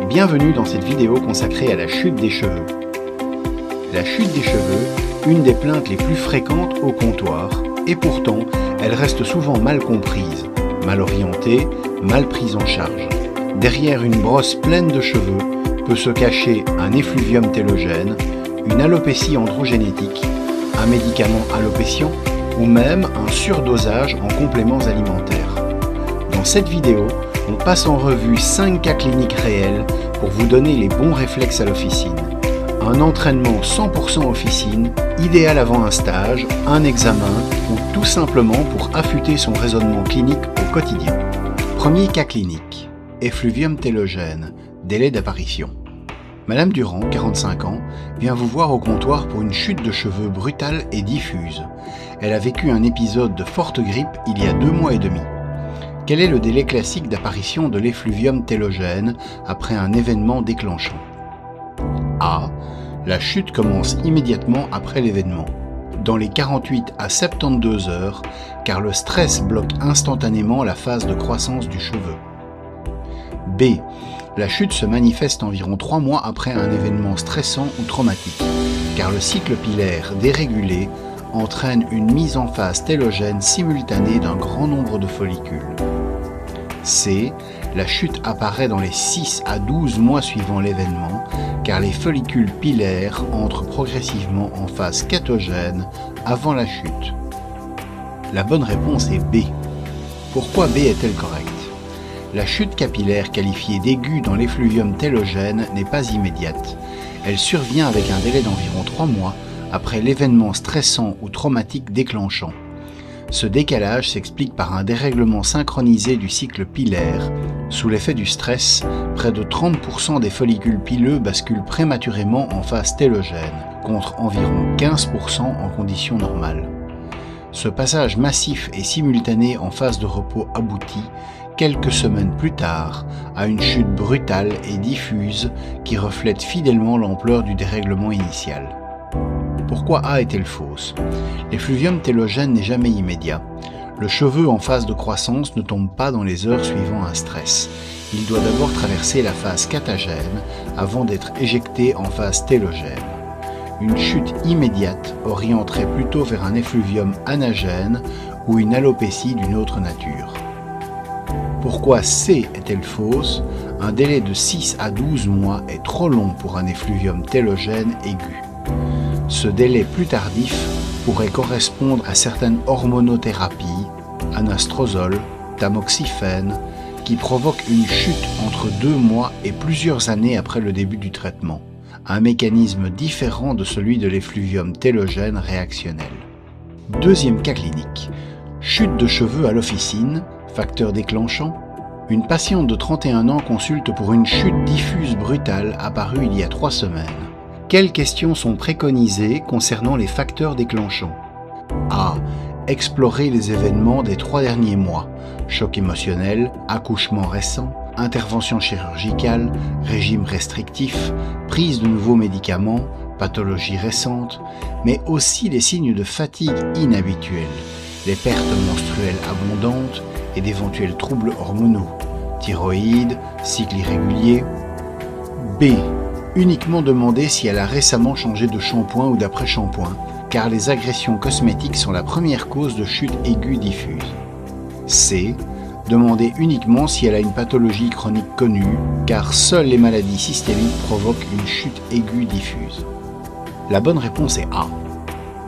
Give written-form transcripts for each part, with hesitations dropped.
Bienvenue dans cette vidéo consacrée à la chute des cheveux. La chute des cheveux, une des plaintes les plus fréquentes au comptoir, et pourtant, elle reste souvent mal comprise, mal orientée, mal prise en charge. Derrière une brosse pleine de cheveux peut se cacher un effluvium télogène, une alopécie androgénétique, un médicament alopéciant ou même un surdosage en compléments alimentaires. Dans cette vidéo, on passe en revue 5 cas cliniques réels pour vous donner les bons réflexes à l'officine. Un entraînement 100% officine, idéal avant un stage, un examen ou tout simplement pour affûter son raisonnement clinique au quotidien. Premier cas clinique, effluvium télogène, délai d'apparition. Madame Durand, 45 ans, vient vous voir au comptoir pour une chute de cheveux brutale et diffuse. Elle a vécu un épisode de forte grippe il y a 2 mois et demi. Quel est le délai classique d'apparition de l'effluvium télogène après un événement déclenchant? A. La chute commence immédiatement après l'événement, dans les 48 à 72 heures, car le stress bloque instantanément la phase de croissance du cheveu. B. La chute se manifeste environ 3 mois après un événement stressant ou traumatique, car le cycle pilaire dérégulé entraîne une mise en phase télogène simultanée d'un grand nombre de follicules. C. La chute apparaît dans les 6 à 12 mois suivant l'événement, car les follicules pilaires entrent progressivement en phase catogène avant la chute. La bonne réponse est B. Pourquoi B est-elle correcte? La chute capillaire qualifiée d'aiguë dans l'effluvium télogène n'est pas immédiate. Elle survient avec un délai d'environ 3 mois après l'événement stressant ou traumatique déclenchant. Ce décalage s'explique par un dérèglement synchronisé du cycle pilaire. Sous l'effet du stress, près de 30% des follicules pileux basculent prématurément en phase télogène, contre environ 15% en conditions normales. Ce passage massif et simultané en phase de repos aboutit, quelques semaines plus tard, à une chute brutale et diffuse qui reflète fidèlement l'ampleur du dérèglement initial. Pourquoi A est-elle fausse? L'effluvium télogène n'est jamais immédiat. Le cheveu en phase de croissance ne tombe pas dans les heures suivant un stress. Il doit d'abord traverser la phase catagène avant d'être éjecté en phase télogène. Une chute immédiate orienterait plutôt vers un effluvium anagène ou une alopécie d'une autre nature. Pourquoi C est-elle fausse? Un délai de 6 à 12 mois est trop long pour un effluvium télogène aigu. Ce délai plus tardif pourrait correspondre à certaines hormonothérapies, anastrozole, tamoxifène, qui provoquent une chute entre 2 mois et plusieurs années après le début du traitement, un mécanisme différent de celui de l'effluvium télogène réactionnel. Deuxième cas clinique, chute de cheveux à l'officine, facteur déclenchant. Une patiente de 31 ans consulte pour une chute diffuse brutale apparue il y a 3 semaines. Quelles questions sont préconisées concernant les facteurs déclenchants? A. Explorer les événements des 3 derniers mois. Choc émotionnel, accouchement récent, intervention chirurgicale, régime restrictif, prise de nouveaux médicaments, pathologie récente, mais aussi les signes de fatigue inhabituels, les pertes menstruelles abondantes et d'éventuels troubles hormonaux, thyroïde, cycle irrégulier. B. Uniquement demander si elle a récemment changé de shampoing ou d'après-shampoing, car les agressions cosmétiques sont la première cause de chute aiguë diffuse. C. Demander uniquement si elle a une pathologie chronique connue, car seules les maladies systémiques provoquent une chute aiguë diffuse. La bonne réponse est A.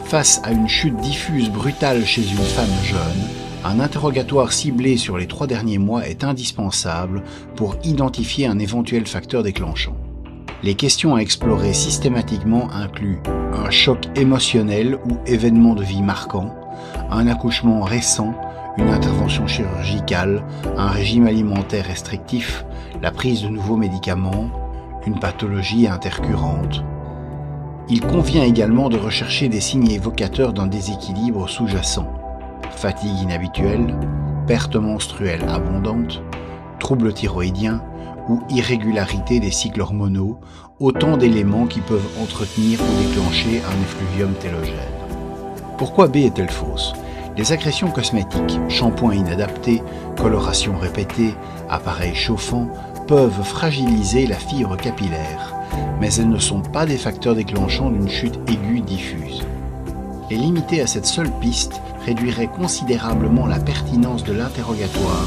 Face à une chute diffuse brutale chez une femme jeune, un interrogatoire ciblé sur les 3 derniers mois est indispensable pour identifier un éventuel facteur déclenchant. Les questions à explorer systématiquement incluent un choc émotionnel ou événement de vie marquant, un accouchement récent, une intervention chirurgicale, un régime alimentaire restrictif, la prise de nouveaux médicaments, une pathologie intercurrente. Il convient également de rechercher des signes évocateurs d'un déséquilibre sous-jacent. Fatigue inhabituelle, perte menstruelle abondante, troubles thyroïdiens ou irrégularité des cycles hormonaux, autant d'éléments qui peuvent entretenir ou déclencher un effluvium télogène. Pourquoi B est-elle fausse? Les agressions cosmétiques, shampoing inadapté, coloration répétée, appareils chauffants, peuvent fragiliser la fibre capillaire, mais elles ne sont pas des facteurs déclenchants d'une chute aiguë diffuse. Les limiter à cette seule piste réduirait considérablement la pertinence de l'interrogatoire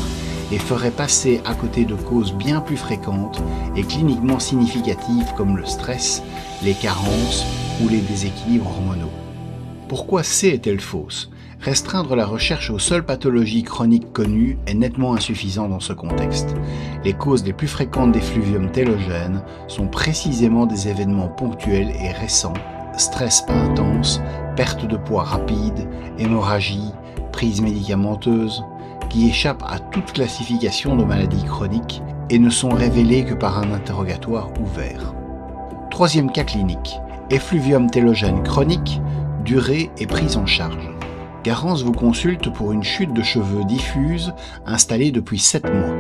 et ferait passer à côté de causes bien plus fréquentes et cliniquement significatives comme le stress, les carences ou les déséquilibres hormonaux. Pourquoi C est-elle fausse ? Restreindre la recherche aux seules pathologies chroniques connues est nettement insuffisant dans ce contexte. Les causes les plus fréquentes d'effluvium télogène sont précisément des événements ponctuels et récents, stress intense, perte de poids rapide, hémorragie, prise médicamenteuse, qui échappent à toute classification de maladies chroniques et ne sont révélées que par un interrogatoire ouvert. Troisième cas clinique, effluvium télogène chronique, durée et prise en charge. Garance vous consulte pour une chute de cheveux diffuse installée depuis 7 mois,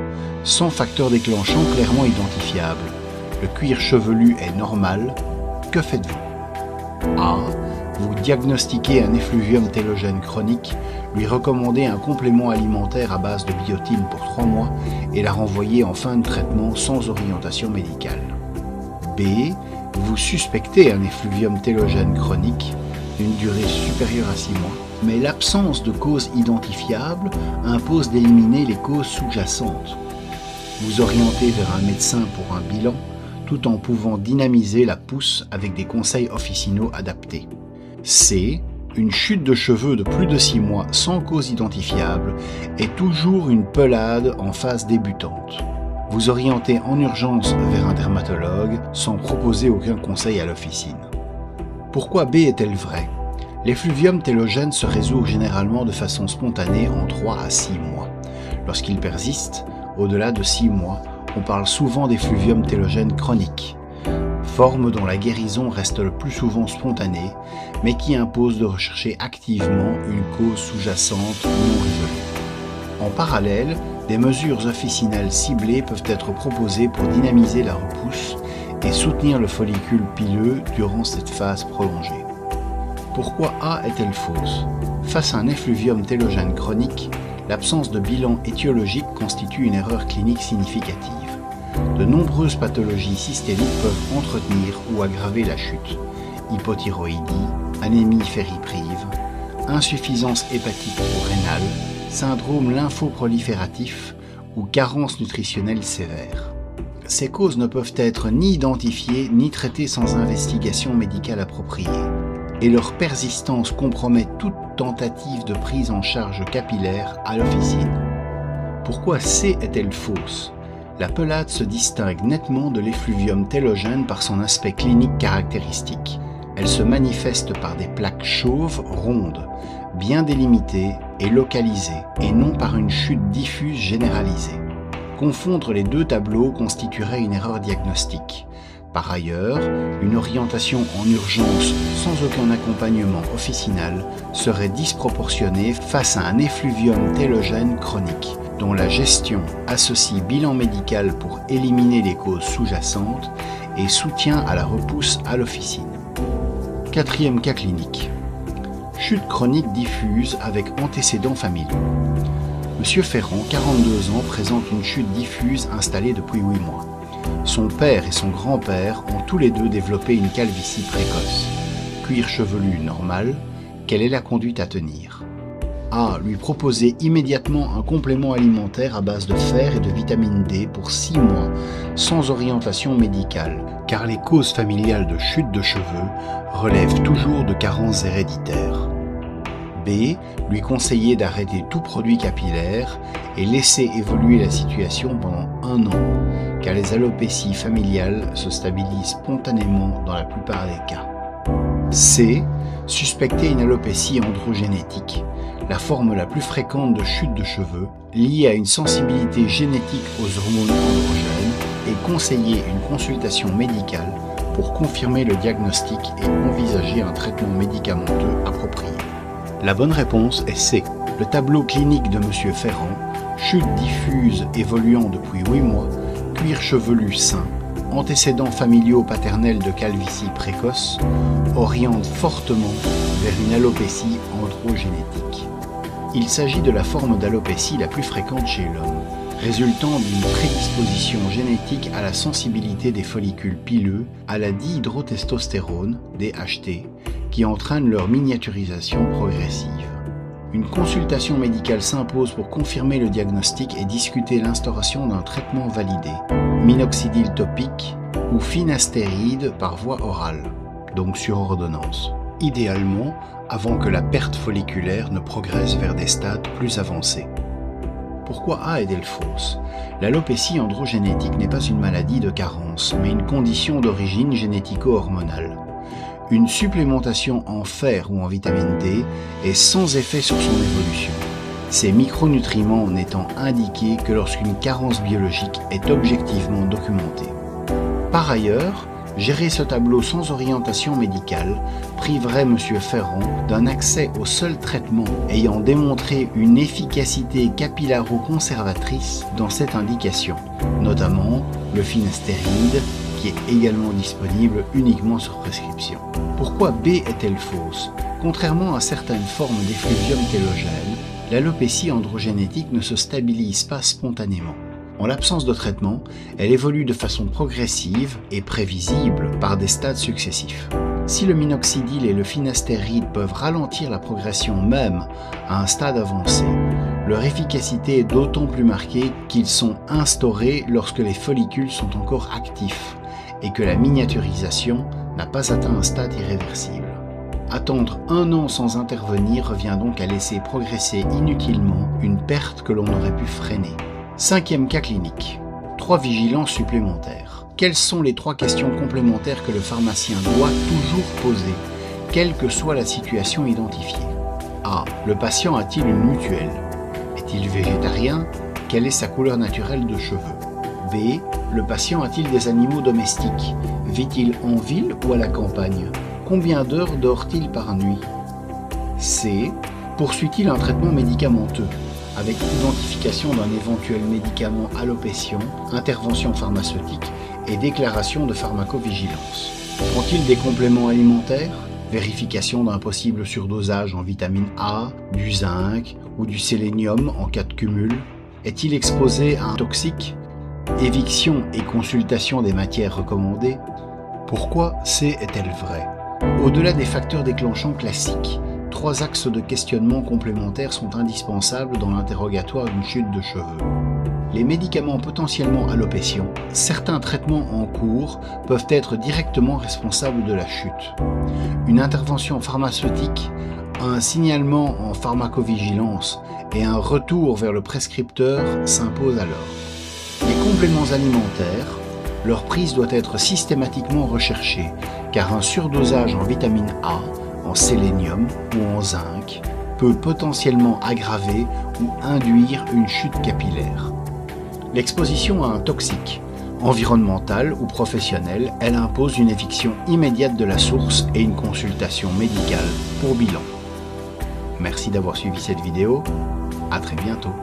sans facteur déclenchant clairement identifiable. Le cuir chevelu est normal. Que faites-vous ? A. Vous diagnostiquez un effluvium télogène chronique, lui recommandez un complément alimentaire à base de biotine pour 3 mois et la renvoyez en fin de traitement sans orientation médicale. B. Vous suspectez un effluvium télogène chronique d'une durée supérieure à 6 mois, mais l'absence de cause identifiable impose d'éliminer les causes sous-jacentes. Vous orientez vers un médecin pour un bilan, tout en pouvant dynamiser la pousse avec des conseils officinaux adaptés. C. Une chute de cheveux de plus de 6 mois sans cause identifiable est toujours une pelade en phase débutante. Vous orientez en urgence vers un dermatologue sans proposer aucun conseil à l'officine. Pourquoi B est-elle vraie ? L'effluvium télogène se résout généralement de façon spontanée en 3 à 6 mois. Lorsqu'il persiste, au-delà de 6 mois, on parle souvent d'effluvium télogène chronique, forme dont la guérison reste le plus souvent spontanée, mais qui impose de rechercher activement une cause sous-jacente non résolue. En parallèle, des mesures officinales ciblées peuvent être proposées pour dynamiser la repousse et soutenir le follicule pileux durant cette phase prolongée. Pourquoi A est-elle fausse ? Face à un effluvium télogène chronique, l'absence de bilan étiologique constitue une erreur clinique significative. De nombreuses pathologies systémiques peuvent entretenir ou aggraver la chute. Hypothyroïdie, anémie ferriprive, insuffisance hépatique ou rénale, syndrome lymphoprolifératif ou carence nutritionnelle sévère. Ces causes ne peuvent être ni identifiées ni traitées sans investigation médicale appropriée, et leur persistance compromet toute tentative de prise en charge capillaire à l'officine. Pourquoi C est-elle fausse ? La pelade se distingue nettement de l'effluvium télogène par son aspect clinique caractéristique. Elle se manifeste par des plaques chauves, rondes, bien délimitées et localisées, et non par une chute diffuse généralisée. Confondre les deux tableaux constituerait une erreur diagnostique. Par ailleurs, une orientation en urgence sans aucun accompagnement officinal serait disproportionnée face à un effluvium télogène chronique, dont la gestion associe bilan médical pour éliminer les causes sous-jacentes et soutien à la repousse à l'officine. Quatrième cas clinique. Chute chronique diffuse avec antécédents familiaux. Monsieur Ferrand, 42 ans, présente une chute diffuse installée depuis 8 mois. Son père et son grand-père ont tous les deux développé une calvitie précoce. Cuir chevelu normal, quelle est la conduite à tenir ? A. Lui proposer immédiatement un complément alimentaire à base de fer et de vitamine D pour 6 mois, sans orientation médicale, car les causes familiales de chute de cheveux relèvent toujours de carences héréditaires. B. Lui conseiller d'arrêter tout produit capillaire et laisser évoluer la situation pendant 1 an, car les alopécies familiales se stabilisent spontanément dans la plupart des cas. C. Suspecter une alopécie androgénétique, la forme la plus fréquente de chute de cheveux, liée à une sensibilité génétique aux hormones androgènes, et conseiller une consultation médicale pour confirmer le diagnostic et envisager un traitement médicamenteux approprié. La bonne réponse est C. Le tableau clinique de M. Ferrand, chute diffuse évoluant depuis 8 mois, cuir chevelu sain, antécédents familiaux paternels de calvitie précoce, oriente fortement vers une alopécie androgénétique. Il s'agit de la forme d'alopécie la plus fréquente chez l'homme, résultant d'une prédisposition génétique à la sensibilité des follicules pileux à la dihydrotestostérone, DHT, qui entraîne leur miniaturisation progressive. Une consultation médicale s'impose pour confirmer le diagnostic et discuter l'instauration d'un traitement validé, minoxidil topique ou finastéride par voie orale, donc sur ordonnance, idéalement avant que la perte folliculaire ne progresse vers des stades plus avancés. Pourquoi A est fausse? L'alopécie androgénétique n'est pas une maladie de carence, mais une condition d'origine génético-hormonale. Une supplémentation en fer ou en vitamine D est sans effet sur son évolution, ces micronutriments n'étant indiqués que lorsqu'une carence biologique est objectivement documentée. Par ailleurs, gérer ce tableau sans orientation médicale priverait M. Ferrand d'un accès au seul traitement ayant démontré une efficacité capillaro-conservatrice dans cette indication, notamment le finastéride, qui est également disponible uniquement sur prescription. Pourquoi B est-elle fausse? Contrairement à certaines formes d'effluvium télogène, l'alopécie androgénétique ne se stabilise pas spontanément. En l'absence de traitement, elle évolue de façon progressive et prévisible par des stades successifs. Si le minoxidil et le finastéride peuvent ralentir la progression même à un stade avancé, leur efficacité est d'autant plus marquée qu'ils sont instaurés lorsque les follicules sont encore actifs et que la miniaturisation n'a pas atteint un stade irréversible. Attendre 1 an sans intervenir revient donc à laisser progresser inutilement une perte que l'on aurait pu freiner. 5e cas clinique. 3 vigilances supplémentaires. Quelles sont les 3 questions complémentaires que le pharmacien doit toujours poser, quelle que soit la situation identifiée? A. Le patient a-t-il une mutuelle? Est-il végétarien? Quelle est sa couleur naturelle de cheveux? B. Le patient a-t-il des animaux domestiques? Vit-il en ville ou à la campagne? Combien d'heures dort-il par nuit? C. Poursuit-il un traitement médicamenteux, avec identification d'un éventuel médicament alopécion, intervention pharmaceutique et déclaration de pharmacovigilance? Prend-il des compléments alimentaires? Vérification d'un possible surdosage en vitamine A, du zinc ou du sélénium en cas de cumul? Est-il exposé à un toxique? Éviction et consultation des matières recommandées? Pourquoi C est-elle vraie? Au-delà des facteurs déclenchants classiques, 3 axes de questionnement complémentaires sont indispensables dans l'interrogatoire d'une chute de cheveux. Les médicaments potentiellement alopécients, certains traitements en cours peuvent être directement responsables de la chute. Une intervention pharmaceutique, un signalement en pharmacovigilance et un retour vers le prescripteur s'imposent alors. Les compléments alimentaires, leur prise doit être systématiquement recherchée, car un surdosage en vitamine A, en sélénium ou en zinc peut potentiellement aggraver ou induire une chute capillaire. L'exposition à un toxique, environnemental ou professionnel, elle impose une éviction immédiate de la source et une consultation médicale pour bilan. Merci d'avoir suivi cette vidéo, à très bientôt.